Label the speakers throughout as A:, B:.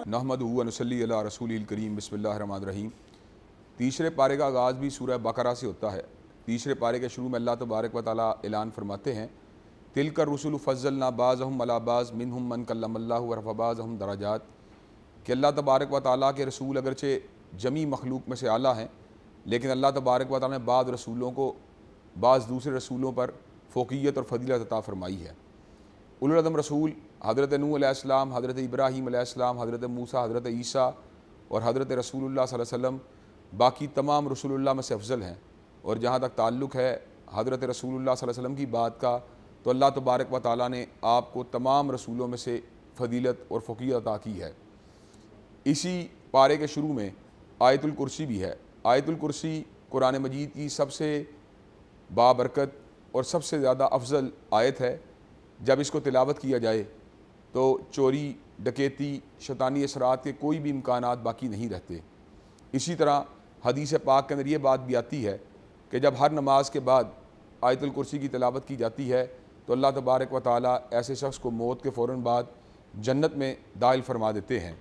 A: نحمدہ و نصلی علی رسولہ الکریم بسم اللہ الرحمن الرحیم۔ تیسرے پارے کا آغاز بھی سورہ بقرہ سے ہوتا ہے۔ تیسرے پارے کے شروع میں اللہ تبارک و تعالیٰ اعلان فرماتے ہیں تلک الرسل فضلنا بعضهم علی بعض منہم من کلم اللہ ورفع بعضهم درجات، کہ اللہ تبارک و تعالیٰ کے رسول اگرچہ جمی مخلوق میں سے اعلیٰ ہیں، لیکن اللہ تبارک و تعالیٰ نے بعض رسولوں کو بعض دوسرے رسولوں پر فوقیت اور فضیلت عطا فرمائی ہے۔ اولوالعزم رسول حضرت نوح علیہ السلام، حضرت ابراہیم علیہ السلام، حضرت موسیٰ، حضرت عیسیٰ اور حضرت رسول اللہ صلی اللہ علیہ وسلم باقی تمام رسول اللہ میں سے افضل ہیں۔ اور جہاں تک تعلق ہے حضرت رسول اللہ صلی اللہ علیہ وسلم کی بات کا، تو اللہ تبارک و تعالیٰ نے آپ کو تمام رسولوں میں سے فضیلت اور فوقیت عطا کی ہے۔ اسی پارے کے شروع میں آیت الکرسی بھی ہے۔ آیت الکرسی قرآن مجید کی سب سے بابرکت اور سب سے زیادہ افضل آیت ہے۔ جب اس کو تلاوت کیا جائے تو چوری، ڈکیتی، شیطانی اثرات کے کوئی بھی امکانات باقی نہیں رہتے۔ اسی طرح حدیث پاک کے اندر یہ بات بھی آتی ہے کہ جب ہر نماز کے بعد آیت الکرسی کی تلاوت کی جاتی ہے تو اللہ تبارک و تعالیٰ ایسے شخص کو موت کے فوراً بعد جنت میں داخل فرما دیتے ہیں۔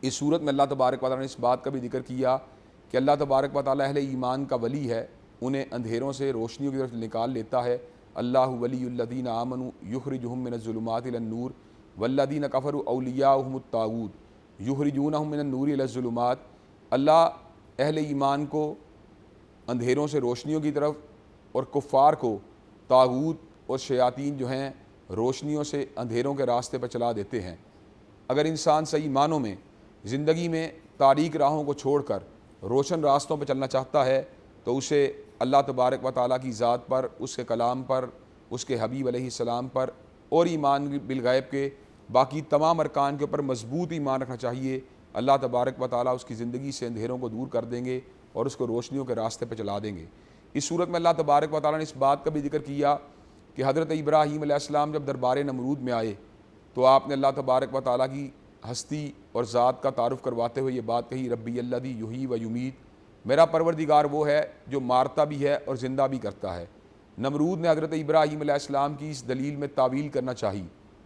A: اس صورت میں اللہ تبارک و تعالیٰ نے اس بات کا بھی ذکر کیا کہ اللہ تبارک و تعالیٰ اہل ایمان کا ولی ہے، انہیں اندھیروں سے روشنیوں کی طرف نکال لیتا ہے۔ اللہ ولی الذین آمنوا یخرجہم من الظلمات الی النور والذین کفروا اولیاؤہم الطاغوت یخرجونہم من النور الی الظلمات۔ اللہ اہل ایمان کو اندھیروں سے روشنیوں کی طرف اور کفار کو طاغوت اور شیاطین جو ہیں روشنیوں سے اندھیروں کے راستے پر چلا دیتے ہیں۔ اگر انسان صحیح معنوں میں زندگی میں تاریک راہوں کو چھوڑ کر روشن راستوں پر چلنا چاہتا ہے تو اسے اللہ تبارک و تعالیٰ کی ذات پر، اس کے کلام پر، اس کے حبیب علیہ السلام پر اور ایمان بالغیب کے باقی تمام ارکان کے اوپر مضبوط ایمان رکھنا چاہیے۔ اللہ تبارک و تعالیٰ اس کی زندگی سے اندھیروں کو دور کر دیں گے اور اس کو روشنیوں کے راستے پہ چلا دیں گے۔ اس صورت میں اللہ تبارک و تعالیٰ نے اس بات کا بھی ذکر کیا کہ حضرت ابراہیم علیہ السلام جب دربار نمرود میں آئے تو آپ نے اللہ تبارک و تعالیٰ کی ہستی اور ذات کا تعارف کرواتے ہوئے یہ بات کہی، ربی الذی یحیی و یمیت، میرا پروردگار وہ ہے جو مارتا بھی ہے اور زندہ بھی کرتا ہے۔ نمرود نے حضرت ابراہیم علیہ السلام کی اس دلیل میں تعویل کرنا چاہی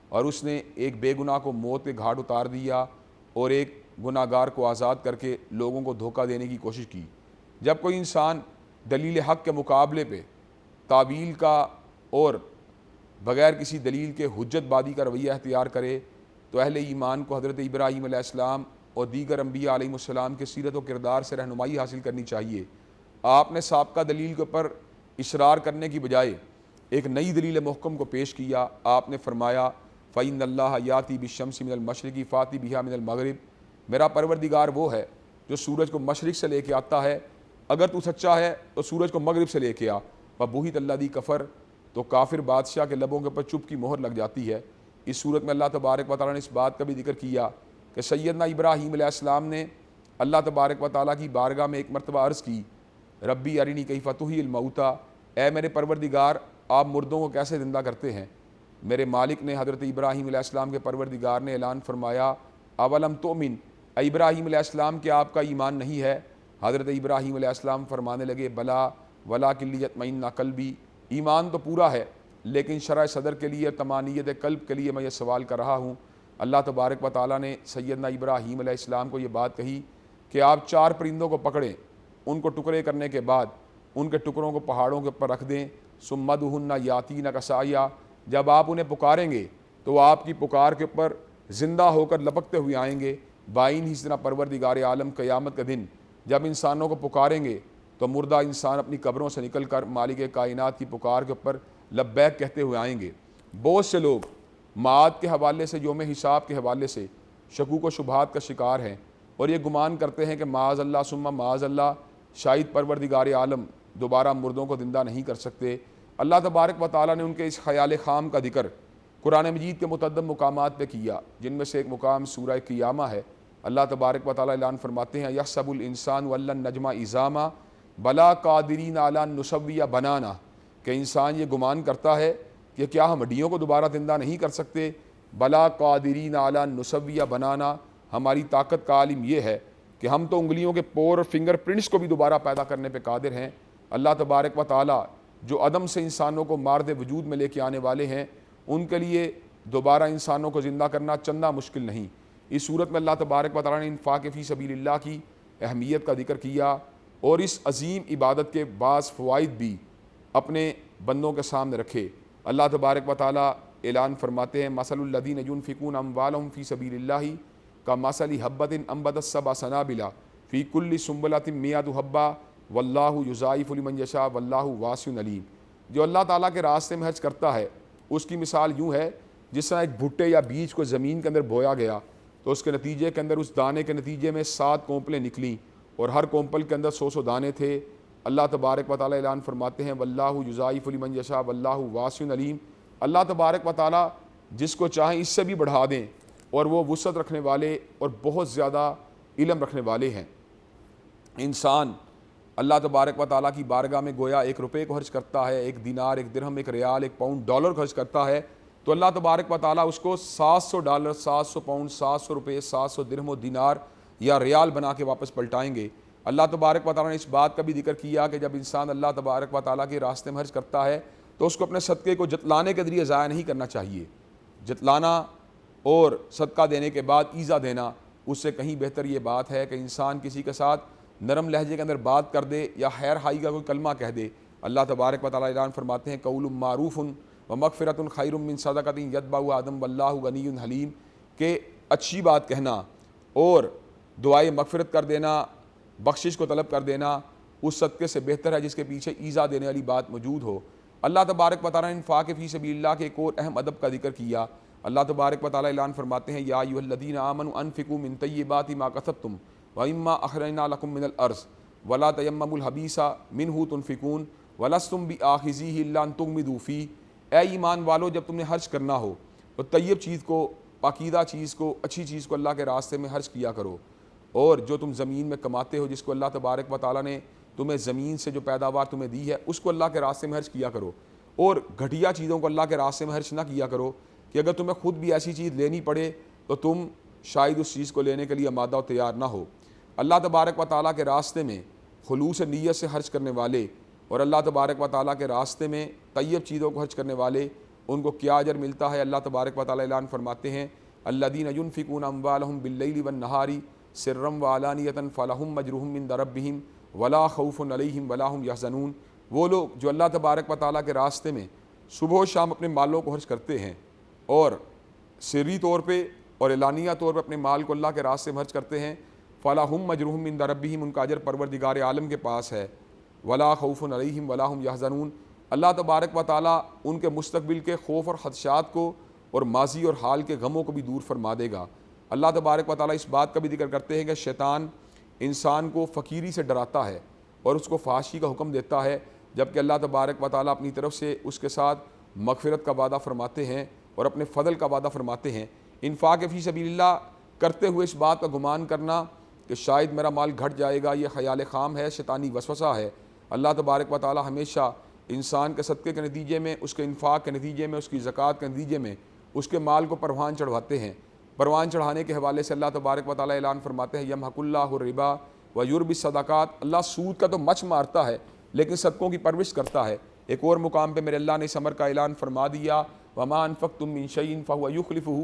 A: اور اس نے ایک بے گناہ کو موت کے گھاٹ اتار دیا اور ایک گناہ گار کو آزاد کر کے لوگوں کو دھوکہ دینے کی کوشش کی۔ جب کوئی انسان دلیل حق کے مقابلے پہ تعویل کا اور بغیر کسی دلیل کے حجت بازی کا رویہ اختیار کرے تو اہل ایمان کو حضرت ابراہیم علیہ السلام اور دیگر انبیاء علیہ السلام کے سیرت و کردار سے رہنمائی حاصل کرنی چاہیے۔ آپ نے سابقہ دلیل کے اوپر اصرار کرنے کی بجائے ایک نئی دلیل محکم کو پیش کیا۔ آپ نے فرمایا فَإِنَّ اللَّهَ يَأْتِي بِالشَّمْسِ مِنَ الْمَشْرِقِ فَأْتِ بِهَا مِنَ الْمَغْرِبِ، میرا پروردگار وہ ہے جو سورج کو مشرق سے لے کے آتا ہے، اگر تو سچا ہے تو سورج کو مغرب سے لے کے آ۔ وَبُہِتَ الَّذِي كَفَرَ، تو کافر بادشاہ کے لبوں کے اوپر چپ کی مہر لگ جاتی ہے۔ اس صورت میں اللہ تبارک و تعالیٰ نے اس بات کا بھی ذکر کیا کہ سیدنا ابراہیم علیہ السلام نے اللہ تبارک و تعالیٰ کی بارگاہ میں ایک مرتبہ عرض کی، ربی ارنی کیف تحیی الموتیٰ، اے میرے پروردگار آپ مردوں کو کیسے زندہ کرتے ہیں؟ میرے مالک نے، حضرت ابراہیم علیہ السلام کے پروردگار نے اعلان فرمایا اولم تؤمن، اے ابراہیم علیہ السلام کہ آپ کا ایمان نہیں ہے؟ حضرت ابراہیم علیہ السلام فرمانے لگے بلا ولکن لیطمئن قلبی، ایمان تو پورا ہے لیکن شرح صدر کے لیے، طمانینت قلب کے لیے میں یہ سوال کر رہا ہوں۔ اللہ تبارک و تعالیٰ نے سیدنا ابراہیم علیہ السلام کو یہ بات کہی کہ آپ 4 پرندوں کو پکڑیں، ان کو ٹکڑے کرنے کے بعد ان کے ٹکڑوں کو پہاڑوں کے اوپر رکھ دیں، ثم ادعوہن یاتینک سعیا، جب آپ انہیں پکاریں گے تو وہ آپ کی پکار کے اوپر زندہ ہو کر لپکتے ہوئے آئیں گے۔ بائن ہی طرح پروردگار عالم قیامت کے دن جب انسانوں کو پکاریں گے تو مردہ انسان اپنی قبروں سے نکل کر مالک کائنات کی پکار کے اوپر لبیک کہتے ہوئے آئیں گے۔ بہت سے لوگ معاد کے حوالے سے، یوم حساب کے حوالے سے شکوک و شبہات کا شکار ہیں اور یہ گمان کرتے ہیں کہ معاذ اللہ ثم معاذ اللہ شاید پروردگار عالم دوبارہ مردوں کو زندہ نہیں کر سکتے۔ اللہ تبارک و تعالیٰ نے ان کے اس خیال خام کا ذکر قرآن مجید کے متعدد مقامات پہ کیا، جن میں سے ایک مقام سورہ قیامہ ہے۔ اللہ تبارک و تعالیٰ اعلان فرماتے ہیں یحسب الانسان ولن نجمع عظاما بلا قادرین علی ان نسوی بنانا، کہ انسان یہ گمان کرتا ہے کہ کیا ہم ہڈیوں کو دوبارہ زندہ نہیں کر سکتے؟ بلا قادرین علی ان نسوی بنانا، ہماری طاقت کا عالم یہ ہے کہ ہم تو انگلیوں کے پور اور فنگر پرنٹس کو بھی دوبارہ پیدا کرنے پہ قادر ہیں۔ اللہ تبارک و تعالیٰ جو عدم سے انسانوں کو مارد وجود میں لے کے آنے والے ہیں، ان کے لیے دوبارہ انسانوں کو زندہ کرنا چندہ مشکل نہیں۔ اس صورت میں اللہ تبارک و تعالیٰ نے انفاق فی سبیل اللہ کی اہمیت کا ذکر کیا اور اس عظیم عبادت کے بعض فوائد بھی اپنے بندوں کے سامنے رکھے۔ اللہ تبارک و تعالیٰ اعلان فرماتے ہیں مثل الذین ينفقون اموالهم فی سبیل اللہ کمثل حبۃ انبتت سبع سنابل فی کل سنبلۃ مئۃ حبۃ واللہ یضاعف لمن یشاء واللہ واسع علیم۔ جو اللہ تعالیٰ کے راستے میں حج کرتا ہے اس کی مثال یوں ہے جس طرح ایک بھٹے یا بیج کو زمین کے اندر بویا گیا تو اس کے نتیجے کے اندر، اس دانے کے نتیجے میں 7 کونپلیں نکلیں اور ہر کونپل کے اندر 100 دانے تھے۔ اللہ تبارک و تعالیٰ اعلان فرماتے ہیں واللہ یضاعف لمن یشاء واللہ واسع علیم۔ اللہ تبارک و تعالیٰ جس کو چاہیں اس سے بھی بڑھا دیں، اور وہ وسعت رکھنے والے اور بہت زیادہ علم رکھنے والے ہیں۔ انسان اللہ تبارک و تعالیٰ کی بارگاہ میں گویا 1 روپے کو خرچ کرتا ہے، 1 دینار، 1 درہم، 1 ریال، 1 پاؤنڈ، ڈالر خرچ کرتا ہے تو اللہ تبارک و تعالیٰ اس کو 700 ڈالر، 700 پاؤنڈ، 700 روپے، 700 درہم و دینار یا ریال بنا کے واپس پلٹائیں گے۔ اللہ تبارک و تعالیٰ نے اس بات کا بھی ذکر کیا کہ جب انسان اللہ تبارک و تعالیٰ کے راستے میں خرچ کرتا ہے تو اس کو اپنے صدقے کو جتلانے کے ذریعے ضائع نہیں کرنا چاہیے۔ جتلانا اور صدقہ دینے کے بعد ایزا دینا، اس سے کہیں بہتر یہ بات ہے کہ انسان کسی کے ساتھ نرم لہجے کے اندر بات کر دے یا خیر خواہی کا کوئی کلمہ کہہ دے۔ اللہ تبارک و تعالیٰ اعلان فرماتے ہیں قول معروف ومغفرۃ خیر من صدقۃ یتبعها اذی واللہ غنی حلیم، کہ اچھی بات کہنا اور دعائے مغفرت کر دینا، بخشش کو طلب کر دینا اس صدقے سے بہتر ہے جس کے پیچھے ایزا دینے والی بات موجود ہو۔ اللہ تبارک و تعالیٰ نے انفاق فی سبیل اللہ کے ایک اور اہم ادب کا ذکر کیا۔ اللہ تبارک و تعالیٰ اعلان فرماتے ہیں یا ایھا الذین آمنوا انفقوا من طیبات ما کسبتم ومما اخرجنا لکم من الارض ولا تیمموا الخبیث منہ تنفقون ولستم بآخذیہ الا ان تغمضوا فیہ۔ اے ایمان والو، جب تم نے خرچ کرنا ہو تو طیب چیز کو، پاکیزہ چیز کو، اچھی چیز کو اللہ کے راستے میں خرچ کیا کرو، اور جو تم زمین میں کماتے ہو، جس کو اللہ تبارک و تعالیٰ نے تمہیں زمین سے جو پیداوار تمہیں دی ہے اس کو اللہ کے راستے میں خرچ کیا کرو، اور گھٹیا چیزوں کو اللہ کے راستے میں خرچ نہ کیا کرو کہ اگر تمہیں خود بھی ایسی چیز لینی پڑے تو تم شاید اس چیز کو لینے کے لیے آمادہ و تیار نہ ہو۔ اللہ تبارک و تعالیٰ کے راستے میں خلوص نیت سے خرچ کرنے والے اور اللہ تبارک و تعالیٰ کے راستے میں طیب چیزوں کو خرچ کرنے والے، ان کو کیا اجر ملتا ہے؟ اللہ تبارک و تعالیٰ اعلان فرماتے ہیں الذین ینفقون اموالہم باللیل والنہار سرا وعلانیۃ فلہم اجرہم عند ربہم ولا خوف علیہم ولا ہم یحزنون۔ وہ لوگ جو اللہ تبارک و تعالیٰ کے راستے میں صبح و شام اپنے مالوں کو خرچ کرتے ہیں اور سری طور پہ اور اعلانیہ طور پہ اپنے مال کو اللہ کے راستے میں خرچ کرتے ہیں، فلہم اجرہم عند ربہم، ان کا اجر پروردگار عالم کے پاس ہے، ولا خوف علیہم ولا ہم یحزنون۔ اللہ تبارک و تعالیٰ ان کے مستقبل کے خوف اور خدشات کو اور ماضی اور حال کے غموں کو بھی دور فرما دے گا۔ اللہ تبارک و تعالیٰ اس بات کا بھی ذکر کرتے ہیں کہ شیطان انسان کو فقیری سے ڈراتا ہے اور اس کو فحاشی کا حکم دیتا ہے، جبکہ اللہ تبارک و تعالیٰ اپنی طرف سے اس کے ساتھ مغفرت کا وعدہ فرماتے ہیں اور اپنے فضل کا وعدہ فرماتے ہیں۔ انفاق فی سبیل اللہ کرتے ہوئے اس بات کا گمان کرنا کہ شاید میرا مال گھٹ جائے گا، یہ خیال خام ہے، شیطانی وسوسہ ہے۔ اللہ تبارک و تعالیٰ ہمیشہ انسان کے صدقے کے نتیجے میں، اس کے انفاق کے نتیجے میں، اس کی زکوٰۃ کے نتیجے میں اس کے مال کو پروان چڑھواتے ہیں۔ پروان چڑھانے کے حوالے سے اللہ تبارک و تعالیٰ اعلان فرماتے ہیں یمحق اللہ الربا ویربی الصدقات، اللہ سود کا تو مچ مارتا ہے لیکن صدقوں کی پرورش کرتا ہے۔ ایک اور مقام پہ میرے اللہ نے اس امر کا اعلان فرما دیا وما انفقتم من شیء فهو یخلفہ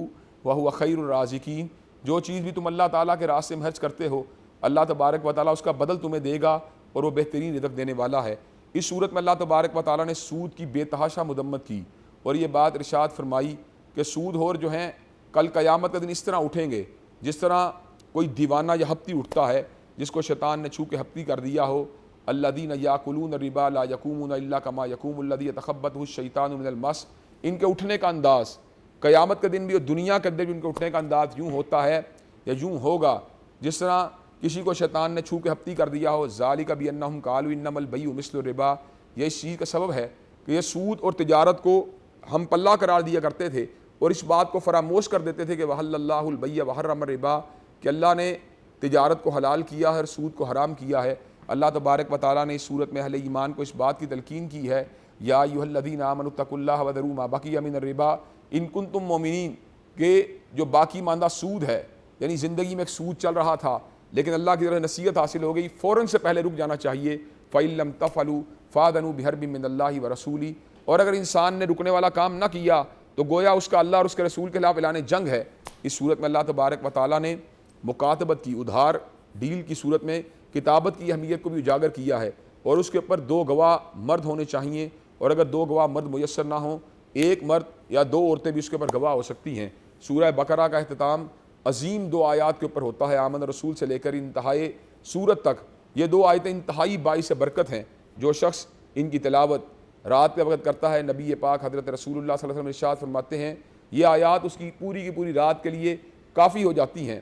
A: وهو خیر الرازقین، جو چیز بھی تم اللہ تعالیٰ کے راستے میں خرچ کرتے ہو اللہ تبارک و تعالیٰ اس کا بدل تمہیں دے گا اور وہ بہترین رزق دینے والا ہے۔ اس صورت میں اللہ تبارک و تعالیٰ نے سود کی بے تحاشا مذمت کی اور یہ بات ارشاد فرمائی کہ سود ہور جو ہیں کل قیامت کے دن اس طرح اٹھیں گے جس طرح کوئی دیوانہ یا ہپتی اٹھتا ہے جس کو شیطان نے چھو کے ہپتی کر دیا ہو۔ الذین یاکلون الربا لا یقومون الا کما یقوم الذی یتخبطہ الشیطان من المس، ان کے اٹھنے کا انداز قیامت کے دن بھی اور دنیا کے اندر بھی ان کے اٹھنے کا انداز یوں ہوتا ہے یا یوں ہوگا جس طرح کسی کو شیطان نے چھو کے ہپتی کر دیا ہو۔ ذالک بانہم قالوا انما البیع مثل الربا، یہ اس چیز کا سبب ہے کہ یہ سود اور تجارت کو ہم پلہ قرار دیا کرتے تھے اور اس بات کو فراموش کر دیتے تھے کہ وحل اللہ البیع وحرم الربا، کہ اللہ نے تجارت کو حلال کیا ہے اور سود کو حرام کیا ہے۔ اللہ تبارک و تعالیٰ نے اس صورت میں اہل ایمان کو اس بات کی تلقین کی ہے یا ایھا الذین آمنوا اتقوا اللہ وذروا ما بقی من الربا ان کنتم مؤمنین، کہ جو باقی ماندہ سود ہے، یعنی زندگی میں ایک سود چل رہا تھا لیکن اللہ کی طرف نصیحت حاصل ہو گئی، فوراً سے پہلے رک جانا چاہیے۔ فَإِن لَمْ تَفْعَلُوا فَأْذَنُوا بِحَرْبٍ مِّنَ اللَّهِ وَرَسُولِهِ، اور اگر انسان نے رکنے والا کام نہ کیا تو گویا اس کا اللہ اور اس کے رسول کے خلاف اعلان جنگ ہے۔ اس صورت میں اللہ تبارک و تعالیٰ نے مکاتبت کی، ادھار ڈیل کی صورت میں کتابت کی اہمیت کو بھی اجاگر کیا ہے، اور اس کے اوپر 2 گواہ مرد ہونے چاہیے، اور اگر 2 گواہ مرد میسر نہ ہوں، 1 مرد یا 2 عورتیں بھی اس کے اوپر گواہ ہو سکتی ہیں۔ سورہ بقرہ کا اختتام عظیم 2 آیات کے اوپر ہوتا ہے، آمن رسول سے لے کر انتہائی سورت تک۔ یہ 2 آیتیں انتہائی باعث برکت ہیں، جو شخص ان کی تلاوت رات کے وقت کرتا ہے، نبی پاک حضرت رسول اللہ صلی اللہ علیہ وسلم ارشاد فرماتے ہیں یہ آیات اس کی پوری رات کے لیے کافی ہو جاتی ہیں۔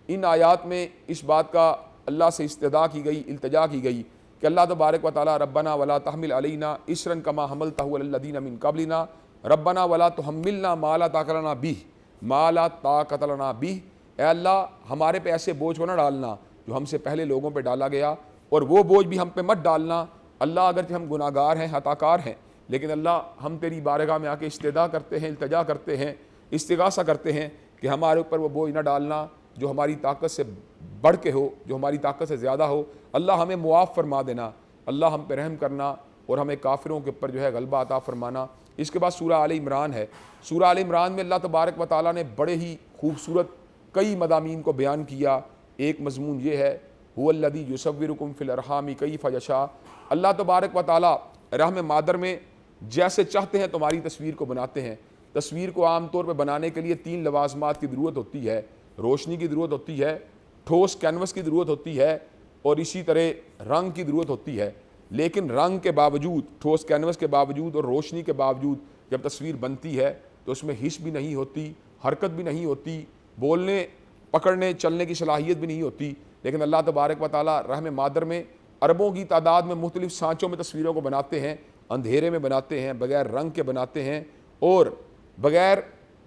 A: ان آیات میں اس بات کا اللہ سے استدعا کی گئی، التجا کی گئی کہ اللہ تبارک و تعالی ربنا ولا تحمل علینا اسرا کما حملتہ علی الذین من قبلنا ربنا ولا تحملنا ما لا طاقت لنا بہ، اے اللہ ہمارے پہ ایسے بوجھ کو نہ ڈالنا جو ہم سے پہلے لوگوں پہ ڈالا گیا، اور وہ بوجھ بھی ہم پہ مت ڈالنا۔ اللہ اگرچہ ہم گناہ گار ہیں، خطا کار ہیں، لیکن اللہ ہم تیری بارگاہ میں آ کے استدعا کرتے ہیں، التجا کرتے ہیں، استغاثہ کرتے ہیں کہ ہمارے اوپر وہ بوجھ نہ ڈالنا جو ہماری طاقت سے بڑھ کے ہو، جو ہماری طاقت سے زیادہ ہو۔ اللہ ہمیں معاف فرما دینا، اللہ ہم پہ رحم کرنا، اور ہمیں کافروں کے اوپر جو ہے غلبہ عطا فرمانا۔ اس کے بعد سورہ آل عمران ہے۔ سورہ آل عمران میں اللہ تبارک و تعالیٰ نے بڑے ہی خوبصورت کئی مضامین کو بیان کیا۔ ایک مضمون یہ ہے هو الذی یصورکم فی الارحام کیف یشاء، اللہ تبارک و تعالیٰ رحم مادر میں جیسے چاہتے ہیں تمہاری تصویر کو بناتے ہیں۔ تصویر کو عام طور پہ بنانے کے لیے 3 لوازمات کی ضرورت ہوتی ہے، روشنی کی ضرورت ہوتی ہے، ٹھوس کینوس کی ضرورت ہوتی ہے، اور اسی طرح رنگ کی ضرورت ہوتی ہے۔ لیکن رنگ کے باوجود، ٹھوس کینوس کے باوجود اور روشنی کے باوجود جب تصویر بنتی ہے تو اس میں حس بھی نہیں ہوتی، حرکت بھی نہیں ہوتی، بولنے پکڑنے چلنے کی صلاحیت بھی نہیں ہوتی۔ لیکن اللہ تبارک و تعالیٰ رحم مادر میں اربوں کی تعداد میں مختلف سانچوں میں تصویروں کو بناتے ہیں، اندھیرے میں بناتے ہیں، بغیر رنگ کے بناتے ہیں، اور بغیر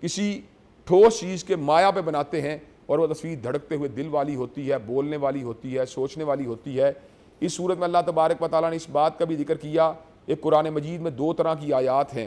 A: کسی ٹھوس چیز کے مایا پہ بناتے ہیں، اور وہ تصویر دھڑکتے ہوئے دل والی ہوتی ہے، بولنے والی ہوتی ہے، سوچنے والی ہوتی ہے۔ اس صورت میں اللہ تبارک و تعالیٰ نے اس بات کا بھی ذکر کیا کہ قرآن مجید میں 2 طرح کی آیات ہیں،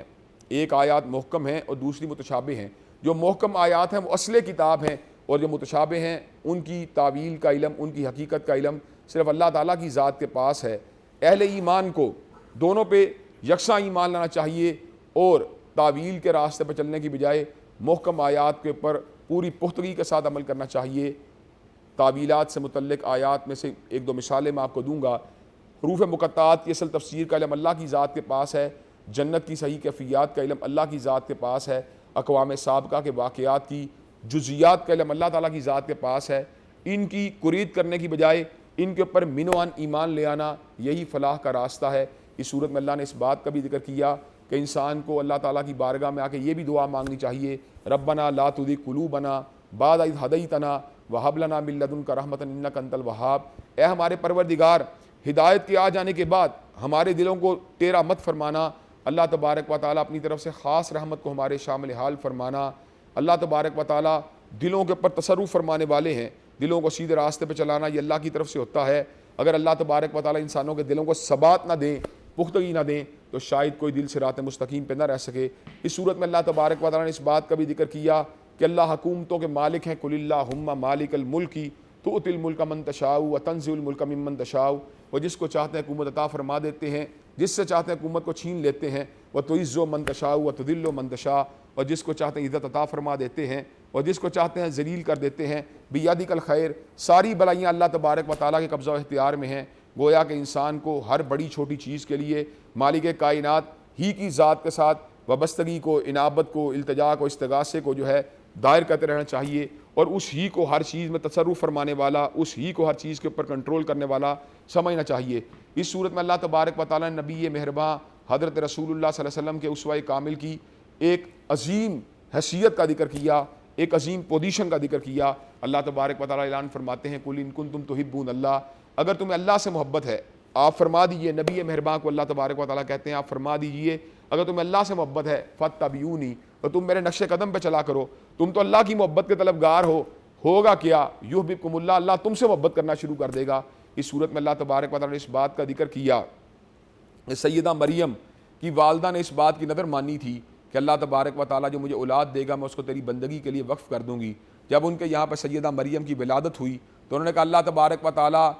A: ایک آیات محکم ہیں اور دوسری متشابہ ہیں۔ جو محکم آیات ہیں وہ اصل کتاب ہیں، اور جو متشابہ ہیں ان کی تعویل کا علم، ان کی حقیقت کا علم صرف اللہ تعالیٰ کی ذات کے پاس ہے۔ اہل ایمان کو دونوں پہ یکساں ایمان لانا چاہیے، اور تعویل کے راستے پہ چلنے کی بجائے محکم آیات کے اوپر پوری پختگی کے ساتھ عمل کرنا چاہیے۔ تعویلات سے متعلق آیات میں سے 1-2 مثالیں میں آپ کو دوں گا۔ حروف مقطعات کی اصل تفسیر کا علم اللہ کی ذات کے پاس ہے، جنت کی صحیح کیفیات کا علم اللہ کی ذات کے پاس ہے، اقوام سابقہ کے واقعات کی جزیات کا علم اللہ تعالیٰ کی ذات کے پاس ہے۔ ان کی قرید کرنے کی بجائے ان کے اوپر من و عن ایمان لے آنا یہی فلاح کا راستہ ہے۔ اس صورت میں اللہ نے اس بات کا بھی ذکر کیا کہ انسان کو اللہ تعالیٰ کی بارگاہ میں آ کے یہ بھی دعا مانگنی چاہیے، ربنا لا تزغ قلوبنا بعد اذ ہدیتنا وہب لنا من لدنک رحمۃ انک انت الوہاب، اے ہمارے پروردگار ہدایت کے آ جانے کے بعد ہمارے دلوں کو ٹیڑھا مت فرمانا، اللہ تبارک و تعالیٰ اپنی طرف سے خاص رحمت کو ہمارے شامل حال فرمانا۔ اللہ تبارک و تعالیٰ دلوں کے اوپر تصرف فرمانے والے ہیں، دلوں کو سیدھے راستے پہ چلانا یہ اللہ کی طرف سے ہوتا ہے۔ اگر اللہ تبارک و تعالیٰ انسانوں کے دلوں کو ثبات نہ دیں، پختگی نہ دیں، تو شاید کوئی دل صراط مستقیم پہ نہ رہ سکے۔ اس صورت میں اللہ تبارک و تعالیٰ نے اس بات کا بھی ذکر کیا کہ اللہ حکومتوں کے مالک ہیں، قل اللہم مالک الملک تؤتی الملک من تشاء وتنزع الملک ممن تشاء، وہ جس کو چاہتے ہیں حکومت عطا فرما دیتے ہیں، جس سے چاہتے ہیں حکومت کو چھین لیتے ہیں، وتعز من تشاء وتذل من تشاء، اور جس کو چاہتے ہیں عزت عطا فرما دیتے ہیں، اور جس کو چاہتے ہیں ذلیل کر دیتے ہیں۔ بیدک الخیر، ساری بلائیاں اللہ تبارک و تعالیٰ کے قبضہ و اختیار میں ہیں۔ گویا کہ انسان کو ہر بڑی چھوٹی چیز کے لیے مالک کائنات ہی کی ذات کے ساتھ وابستگی کو، انابت کو، التجا کو، استغاثے کو جو ہے دائر کرتے رہنا چاہیے، اور اس ہی کو ہر چیز میں تصرف فرمانے والا، اس ہی کو ہر چیز کے اوپر کنٹرول کرنے والا سمجھنا چاہیے۔ اس صورت میں اللہ تبارک و تعالیٰ نے نبی مہرباں حضرت رسول اللہ صلی اللہ علیہ وسلم کے اسوہ کامل کی ایک عظیم حیثیت کا ذکر کیا، ایک عظیم پوزیشن کا ذکر کیا۔ اللہ تبارک و تعالیٰ اعلان فرماتے ہیں قل ان کنتم تحبون اللہ، اگر تمہیں اللہ سے محبت ہے آپ فرما دیجئے، نبی مہرباں کو اللہ تبارک و تعالیٰ کہتے ہیں آپ فرما دیجئے اگر تمہیں اللہ سے محبت ہے فاتبعونی، تو تم میرے نقش قدم پہ چلا کرو، تم تو اللہ کی محبت کے طلبگار ہوگا کیا یحببکم اللہ، اللہ تم سے محبت کرنا شروع کر دے گا۔ اس صورت میں اللہ تبارک و تعالیٰ نے اس بات کا ذکر کیا کہ سیدہ مریم کی والدہ نے اس بات کی نظر مانی تھی کہ اللہ تبارک و تعالیٰ جو مجھے اولاد دے گا میں اس کو تیری بندگی کے لیے وقف کر دوں گی۔ جب ان کے یہاں پہ سیدہ مریم کی ولادت ہوئی تو انہوں نے کہا اللہ تبارک و تعالیٰ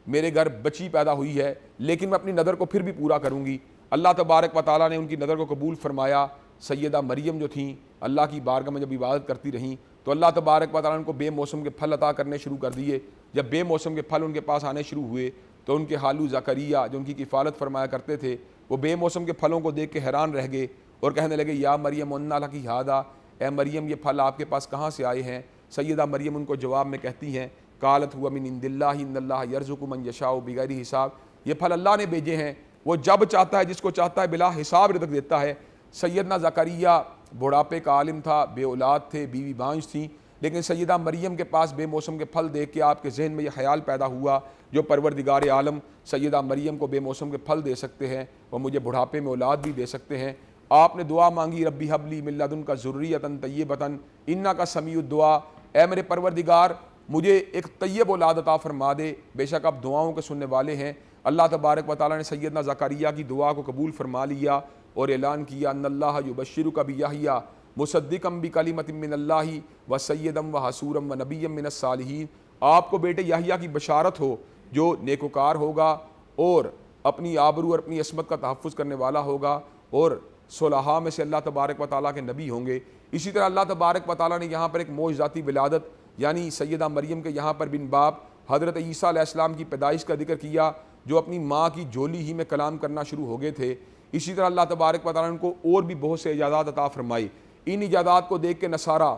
A: میرے گھر بچی پیدا ہوئی ہے لیکن میں اپنی نظر کو پھر بھی پورا کروں گی۔ اللہ تبارک و تعالیٰ نے ان کی نظر کو قبول فرمایا۔ سیدہ مریم جو تھیں اللہ کی بارگاہ میں جب عبادت کرتی رہیں تو اللہ تبارک و تعالیٰ نے ان کو بے موسم کے پھل عطا کرنے شروع کر دیے۔ جب بے موسم کے پھل ان کے پاس آنے شروع ہوئے تو ان کے خالو زکریا جو ان کی کفالت فرمایا کرتے تھے، وہ بے موسم کے پھلوں کو دیکھ کے حیران رہ گئے اور کہنے لگے یا مریم انا لکی ھذا، اے مریم یہ پھل آپ کے پاس کہاں سے آئے ہیں؟ سیدہ مریم ان کو جواب میں کہتی ہیں قالت ہوا من عند اللہ ان اللہ یرزق من یشاء بغیر حساب، یہ پھل اللہ نے بھیجے ہیں، وہ جب چاہتا ہے جس کو چاہتا ہے بلا حساب رزق دیتا ہے۔ سیدنا زکریا بڑھاپے کا عالم تھا، بے اولاد تھے، بیوی بانجھ تھیں، لیکن سیدہ مریم کے پاس بے موسم کے پھل دیکھ کے آپ کے ذہن میں یہ خیال پیدا ہوا جو پروردگار عالم سیدہ مریم کو بے موسم کے پھل دے سکتے ہیں، وہ مجھے بڑھاپے میں اولاد بھی دے سکتے ہیں۔ آپ نے دعا مانگی ربی حب لی من لدنک ذریۃ طیبۃ انک سمیع الدعاء، اے میرے پروردگار مجھے ایک طیب اولاد عطا فرما دے، بے شک آپ دعاؤں کے سننے والے ہیں۔ اللہ تبارک و تعالیٰ نے سیدنا زکریا کی دعا کو قبول فرما لیا اور اعلان کیا ان اللہ یبشرک بیحییٰ مصدقا بکلمۃ من اللہ وسیدا وحصورا ونبیا من الصالحین، آپ کو بیٹے یحییٰ کی بشارت ہو جو نیکوکار ہوگا اور اپنی آبرو اور اپنی عصمت کا تحفظ کرنے والا ہوگا اور صلحاء میں سے اللہ تبارک و تعالیٰ کے نبی ہوں گے۔ اسی طرح اللہ تبارک و تعالیٰ نے یہاں پر ایک معجزاتی ولادت یعنی سیدہ مریم کے یہاں پر بن باپ حضرت عیسیٰ علیہ السلام کی پیدائش کا ذکر کیا جو اپنی ماں کی جھولی ہی میں کلام کرنا شروع ہو گئے تھے۔ اسی طرح اللہ تبارک و تعالیٰ نے ان کو اور بھی بہت سے ایجادات عطا فرمائی۔ ان ایجادات کو دیکھ کے نصارہ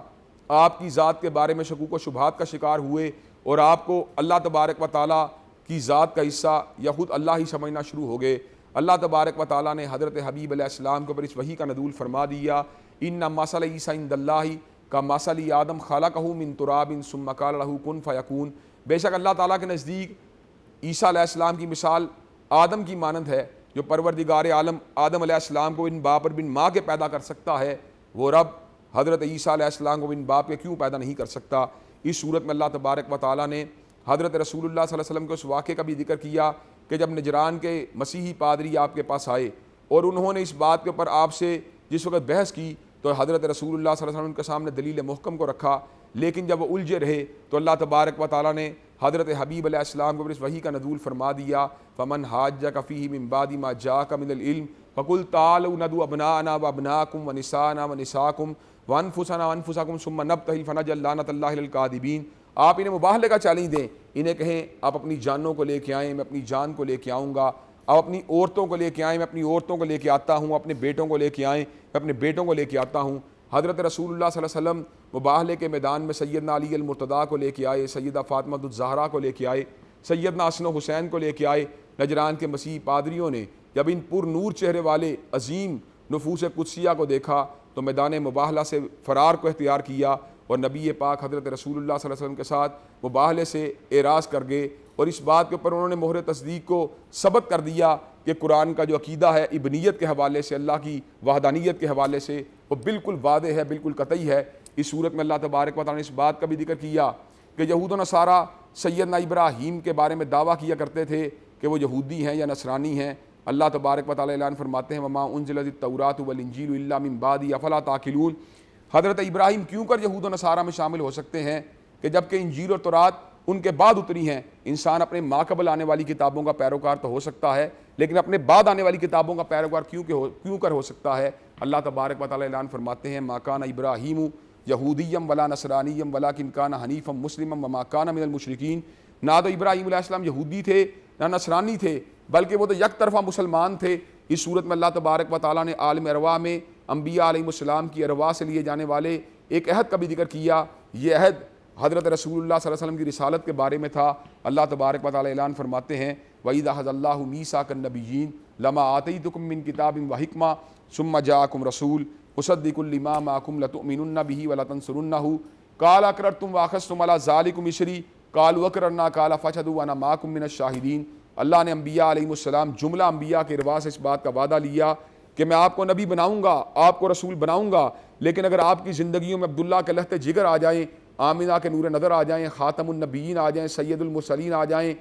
A: آپ کی ذات کے بارے میں شکوک و شبہات کا شکار ہوئے اور آپ کو اللہ تبارک و تعالیٰ کی ذات کا حصہ یا خود اللہ ہی سمجھنا شروع ہو گئے۔ اللہ تبارک و تعالیٰ نے حضرت حبیب علیہ السلام کے اوپر اس وحی کا نزول فرما دیا ان مثل عیسیٰ عند اللہ کا مثل آدم خلقہ من تراب ثم قال له کن فیکون، بے شک اللہ تعالیٰ کے نزدیک عیسیٰ علیہ السلام کی مثال آدم کی مانند ہے، جو پروردگار عالم آدم علیہ السلام کو بن باپ اور بن ماں کے پیدا کر سکتا ہے، وہ رب حضرت عیسیٰ علیہ السلام کو بن باپ کے کیوں پیدا نہیں کر سکتا۔ اس صورت میں اللہ تبارک و تعالیٰ نے حضرت رسول اللہ صلی اللہ علیہ وسلم کے اس واقعے کا بھی ذکر کیا کہ جب نجران کے مسیحی پادری آپ کے پاس آئے اور انہوں نے اس بات کے اوپر آپ سے جس وقت بحث کی تو حضرت رسول اللہ صلی اللہ علیہ وسلم کے سامنے دلیل محکم کو رکھا، لیکن جب وہ الجھے رہے تو اللہ تبارک و تعالیٰ نے حضرت حبیب علیہ السلام کے اوپر اس وحی کا نزول فرما دیا فمن حاجک فیہ من بعد ما جاءک من العلم فقل تعالوا ندعو ابناءنا وابناءکم ونساءنا ونساءکم وانفسنا وانفسکم ثم نبتہل فنجعل لعنۃ اللہ علی الکاذبین۔ آپ انہیں مباہلے کا چیلنج دیں، انہیں کہیں آپ اپنی جانوں کو لے کے آئیں، میں اپنی جان کو لے کے آؤں گا، آپ اپنی عورتوں کو لے کے آئیں، میں اپنی عورتوں کو لے کے آتا ہوں، اپنے بیٹوں کو لے کے آئیں، میں اپنے بیٹوں کو لے کے آتا ہوں۔ حضرت رسول اللہ صلی اللہ علیہ وسلم مباہلے کے میدان میں سیدنا علی المرتضیٰ کو لے کے آئے، سیدہ فاطمہ الزہرا کو لے کے آئے، سیدنا حسن و حسین کو لے کے آئے۔ نجران کے مسیحی پادریوں نے جب ان پر نور چہرے والے عظیم نفوس قدسیہ کو دیکھا تو میدان مباہلہ سے فرار کو اختیار کیا اور نبی پاک حضرت رسول اللہ صلی اللہ علیہ وسلم کے ساتھ مباہلے سے اعراض کر گئے، اور اس بات کے اوپر انہوں نے مہر تصدیق کو ثبت کر دیا کہ قرآن کا جو عقیدہ ہے ابنیت کے حوالے سے، اللہ کی وحدانیت کے حوالے سے، وہ بالکل واضح ہے، بالکل قطعی ہے۔ اس صورت میں اللہ تبارک و تعالیٰ نے اس بات کا بھی ذکر کیا کہ یہود و نصارہ سیدنا ابراہیم کے بارے میں دعویٰ کیا کرتے تھے کہ وہ یہودی ہیں یا نصرانی ہیں۔ اللہ تبارک و تعالیٰ اعلان فرماتے ہیں وما انزلت التوراۃ والانجیل الا من بعد افلا تعقلون، حضرت ابراہیم کیوں کر یہود و نصارہ میں شامل ہو سکتے ہیں کہ جب کہ انجیل اور تورات ان کے بعد اتری ہیں۔ انسان اپنے ماقبل آنے والی کتابوں کا پیروکار تو ہو سکتا ہے، لیکن اپنے بعد آنے والی کتابوں کا پیروکار کیوں کر ہو سکتا ہے؟ اللہ تبارک و تعالیٰ اعلان فرماتے ہیں ما کان ابراہیم یہودیم ولا نصرانیم ولکن کان حنیفا مسلما وما کان من المشرکین، نہ تو ابراہیم علیہ السلام یہودی تھے نہ نصرانی تھے، بلکہ وہ تو یک طرفہ مسلمان تھے۔ اس صورت میں اللہ تبارک و تعالیٰ نے عالم ارواح میں انبیاء علیہ السلام کی ارواح سے لیے جانے والے ایک عہد کا بھی ذکر کیا۔ یہ عہد حضرت رسول اللہ صلی اللہ علیہ وسلم کی رسالت کے بارے میں تھا۔ اللہ تبارک و تعالیٰ اعلان فرماتے ہیں وَإِذَا أَخَذَ اللَّهُ مِيثَاقَ النَّبِيِّينَ لَمَا آتَيْتُكُم مِّن كِتَابٍ وَحِكْمَةٍ ثُمَّ جَاءَكُمْ رَسُولٌ مُصَدِّقٌ لِّمَا مَعَكُمْ لَتُؤْمِنُنَّ بِهِ وَلَتَنصُرُنَّهُ قَالَ أَقْرَرْتُمْ وَأَخَذْتُمْ عَلَىٰ ذَٰلِكُمْ إِصْرِي قَالُوا أَقْرَرْنَا قَالَ فَاشْهَدُوا وَأَنَا مَعَكُم مِّنَ الشَّاهِدِينَ۔ اللہ نے انبیاء علیہ السلام جملہ انبیاء کے ارواح سے اس بات کا وعدہ لیا کہ میں آپ کو نبی بناؤں گا، آپ کو رسول بناؤں گا، لیکن اگر آپ کی زندگیوں میں عبداللہ کے لہتے جگر آ جائیں، آمنہ کے نور نظر آ جائیں، خاتم النبیین آ جائیں، سید المرسلین آ جائیں،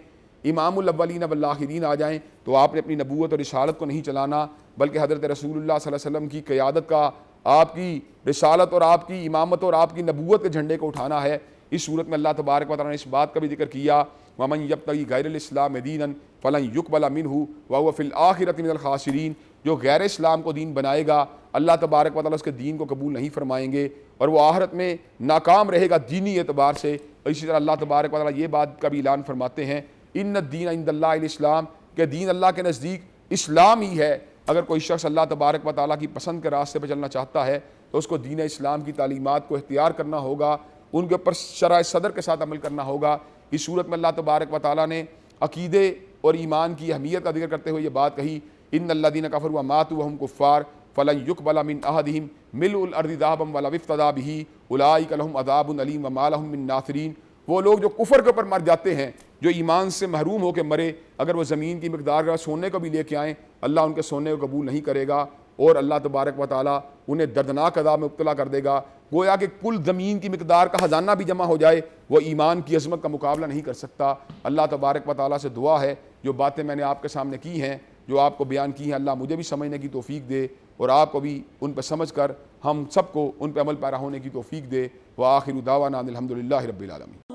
A: امام الاولین والآخرین آ جائیں، تو آپ نے اپنی نبوت اور رسالت کو نہیں چلانا، بلکہ حضرت رسول اللہ صلی اللہ علیہ وسلم کی قیادت کا، آپ کی رسالت اور آپ کی امامت اور آپ کی نبوت کے جھنڈے کو اٹھانا ہے۔ اس صورت میں اللہ تبارک و تعالیٰ نے اس بات کا بھی ذکر کیا وَمَن يَبْتَغِ غَيْرَ الْإِسْلَامِ دِينًا فَلَن يُقْبَلَ مِنْهُ وَهُوَ فِي الْآخِرَةِ مِنَ الْخَاسِرِينَ۔ جو غیر اسلام کو دین بنائے گا اللہ تبارک و تعالیٰ اس کے دین کو قبول نہیں فرمائیں گے اور وہ آخرت میں ناکام رہے گا دینی اعتبار سے۔ اور اسی طرح اللہ تبارک و تعالیٰ یہ بات کا بھی اعلان فرماتے ہیں ان الدین عند اللہ الاسلام، کہ دین اللہ کے نزدیک اسلام ہی ہے۔ اگر کوئی شخص اللہ تبارک و تعالیٰ کی پسند کے راستے پہ چلنا چاہتا ہے تو اس کو دین اسلام کی تعلیمات کو اختیار کرنا ہوگا، ان کے اوپر شرح صدر کے ساتھ عمل کرنا ہوگا۔ اس صورت میں اللہ تبارک و تعالیٰ نے عقیدے اور ایمان کی اہمیت کا ذکر کرتے ہوئے یہ بات کہی ان الذین کفروا وماتوا وهم کفار فلن يقبل من احدهم ملء الارض ذهبا ولو افتدى به اولئک لهم عذاب الیم وما لهم من ناصرین۔ وہ لوگ جو کفر کے اوپر مر جاتے ہیں، جو ایمان سے محروم ہو کے مرے، اگر وہ زمین کی مقدار کا سونے کو بھی لے کے آئیں اللہ ان کے سونے کو قبول نہیں کرے گا اور اللہ تبارک و تعالیٰ انہیں دردناک عذاب میں مبتلا کر دے گا۔ گویا کہ کل زمین کی مقدار کا خزانہ بھی جمع ہو جائے وہ ایمان کی عظمت کا مقابلہ نہیں کر سکتا۔ اللہ تبارک و تعالیٰ سے دعا ہے جو باتیں میں نے آپ کے سامنے کی ہیں، جو آپ کو بیان کی ہیں، اللہ مجھے بھی سمجھنے کی توفیق دے اور آپ کو بھی ان پہ سمجھ کر ہم سب کو ان پہ عمل پیرا ہونے کی توفیق دے۔ وآخر دعوانا الحمد للہ رب العالمین۔